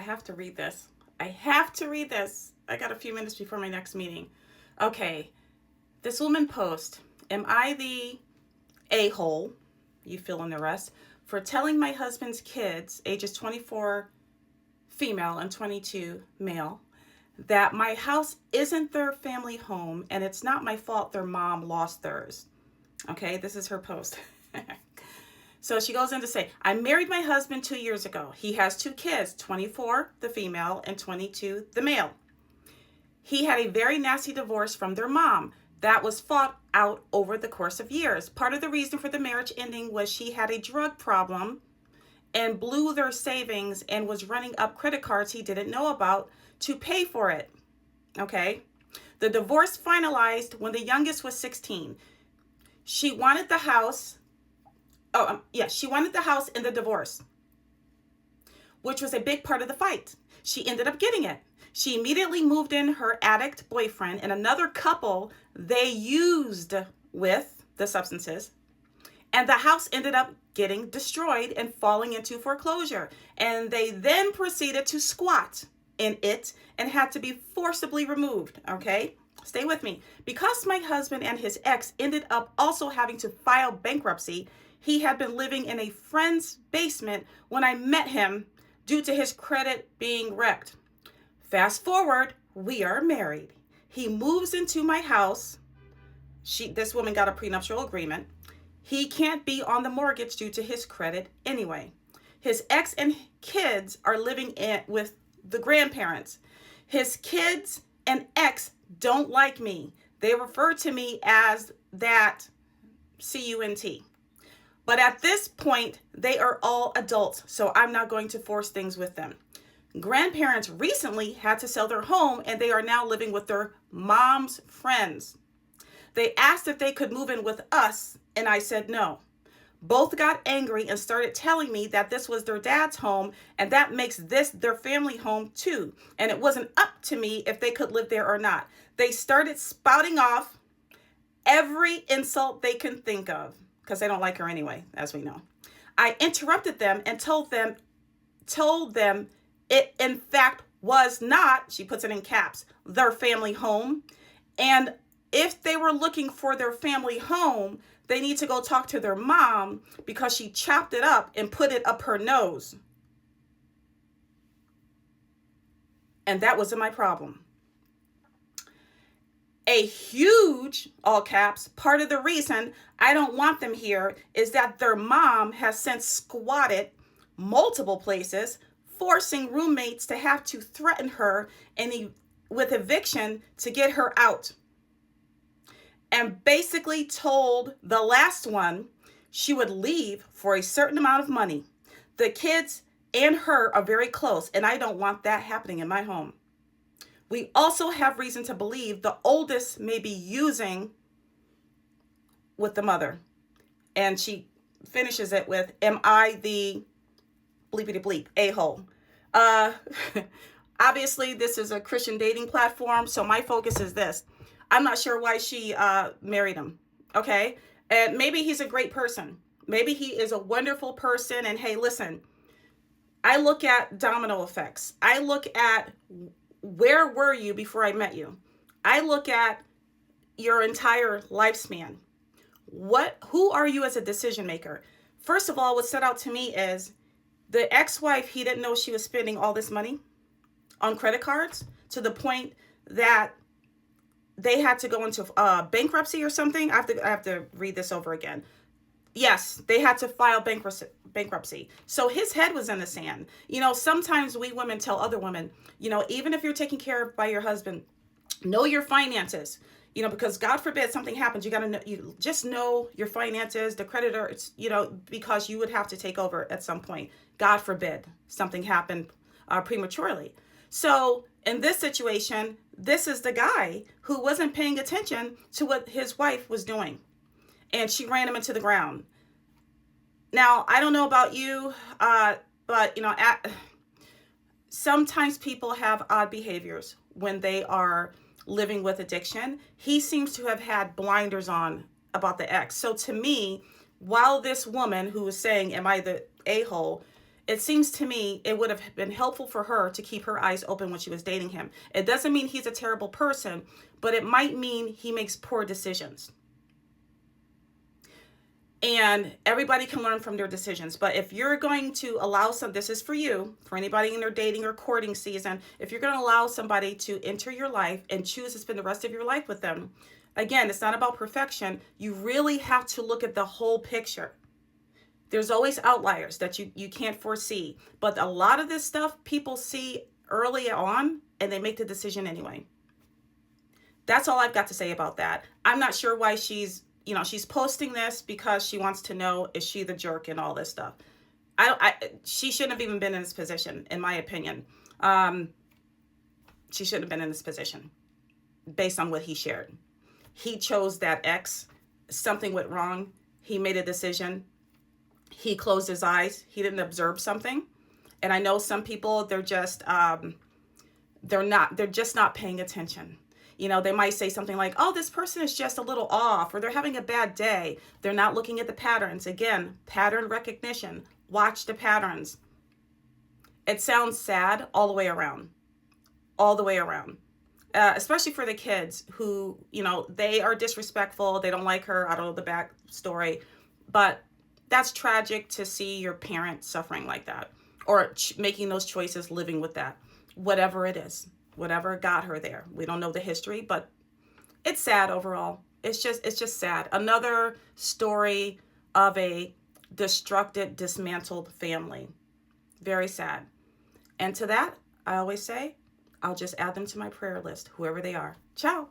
have to read this. I have to read this. I got a few minutes before my next meeting. Okay. This woman post, am I the a-hole, you fill in the rest, for telling my husband's kids, ages 24 female and 22 male, that my house isn't their family home and it's not my fault their mom lost theirs. Okay, this is her post. So she goes in to say, I married my husband 2 years ago. He has 2 kids, 24, the female, and 22, the male. He had a very nasty divorce from their mom that was fought out over the course of years. Part of the reason for the marriage ending was she had a drug problem and blew their savings and was running up credit cards he didn't know about to pay for it. Okay. The divorce finalized when the youngest was 16. She wanted the house. She wanted the house in the divorce, which was a big part of the fight. She ended up getting it. She immediately moved in her addict boyfriend and another couple they used with the substances. And the house ended up getting destroyed and falling into foreclosure. And they then proceeded to squat in it and had to be forcibly removed. Okay, stay with me. Because my husband and his ex ended up also having to file bankruptcy, he had been living in a friend's basement when I met him due to his credit being wrecked. Fast forward, we are married. He moves into my house. This woman got a prenuptial agreement. He can't be on the mortgage due to his credit anyway. His ex and kids are living with the grandparents. His kids and ex don't like me. They refer to me as that CUNT. But at this point, they are all adults, so I'm not going to force things with them. Grandparents recently had to sell their home and they are now living with their mom's friends. They asked if they could move in with us and I said no. Both got angry and started telling me that this was their dad's home and that makes this their family home too. And it wasn't up to me if they could live there or not. They started spouting off every insult they can think of because they don't like her anyway, as we know. I interrupted them and told them it in fact was not, she puts it in caps, their family home. And if they were looking for their family home, they need to go talk to their mom because she chopped it up and put it up her nose. And that wasn't my problem. A huge, all caps, part of the reason I don't want them here is that their mom has since squatted multiple places, forcing roommates to have to threaten her with eviction to get her out. And basically told the last one she would leave for a certain amount of money. The kids and her are very close, and I don't want that happening in my home. We also have reason to believe the oldest may be using with the mother. And she finishes it with, am I the bleepity bleep, a-hole? Obviously, this is a Christian dating platform, so my focus is this. I'm not sure why she married him, okay? And maybe he's a great person. Maybe he is a wonderful person. And hey, listen, I look at domino effects. I look at where were you before I met you? I look at your entire lifespan. Who are you as a decision maker? First of all, what stood out to me is the ex-wife, he didn't know she was spending all this money on credit cards to the point that they had to go into bankruptcy or something. I have to read this over again. Yes, they had to file bankruptcy. So his head was in the sand. You know, sometimes we women tell other women, you know, even if you're taken care of by your husband, know your finances. You know, because God forbid something happens, you got to know, you just know your finances, the creditor, you know, because you would have to take over at some point. God forbid something happened prematurely. So in this situation, this is the guy who wasn't paying attention to what his wife was doing. And she ran him into the ground. Now, I don't know about you, but, you know, sometimes people have odd behaviors when they are living with addiction. He seems to have had blinders on about the ex. So to me, while this woman who was saying, am I the a-hole, it seems to me it would have been helpful for her to keep her eyes open when she was dating him. It doesn't mean he's a terrible person, but it might mean he makes poor decisions. And everybody can learn from their decisions. But if you're going to allow this is for you, for anybody in their dating or courting season, if you're going to allow somebody to enter your life and choose to spend the rest of your life with them, again, it's not about perfection. You really have to look at the whole picture. There's always outliers that you can't foresee. But a lot of this stuff people see early on and they make the decision anyway. That's all I've got to say about that. I'm not sure why she's posting this because she wants to know, is she the jerk and all this stuff. She shouldn't have even been in this position, in my opinion. She shouldn't have been in this position based on what he shared. He chose that ex. Something went wrong. He made a decision. He closed his eyes. He didn't observe something. And I know some people, they're just not paying attention. They might say something like, oh, this person is just a little off, or they're having a bad day. They're not looking at the patterns. Again, pattern recognition. Watch the patterns. It sounds sad all the way around. All the way around. Especially for the kids who, they are disrespectful. They don't like her. I don't know the backstory. But that's tragic to see your parent suffering like that, or making those choices, living with that, whatever it is. Whatever got her there. We don't know the history, but it's sad overall. It's just sad. Another story of a destructed, dismantled family. Very sad. And to that, I always say, I'll just add them to my prayer list, whoever they are. Ciao.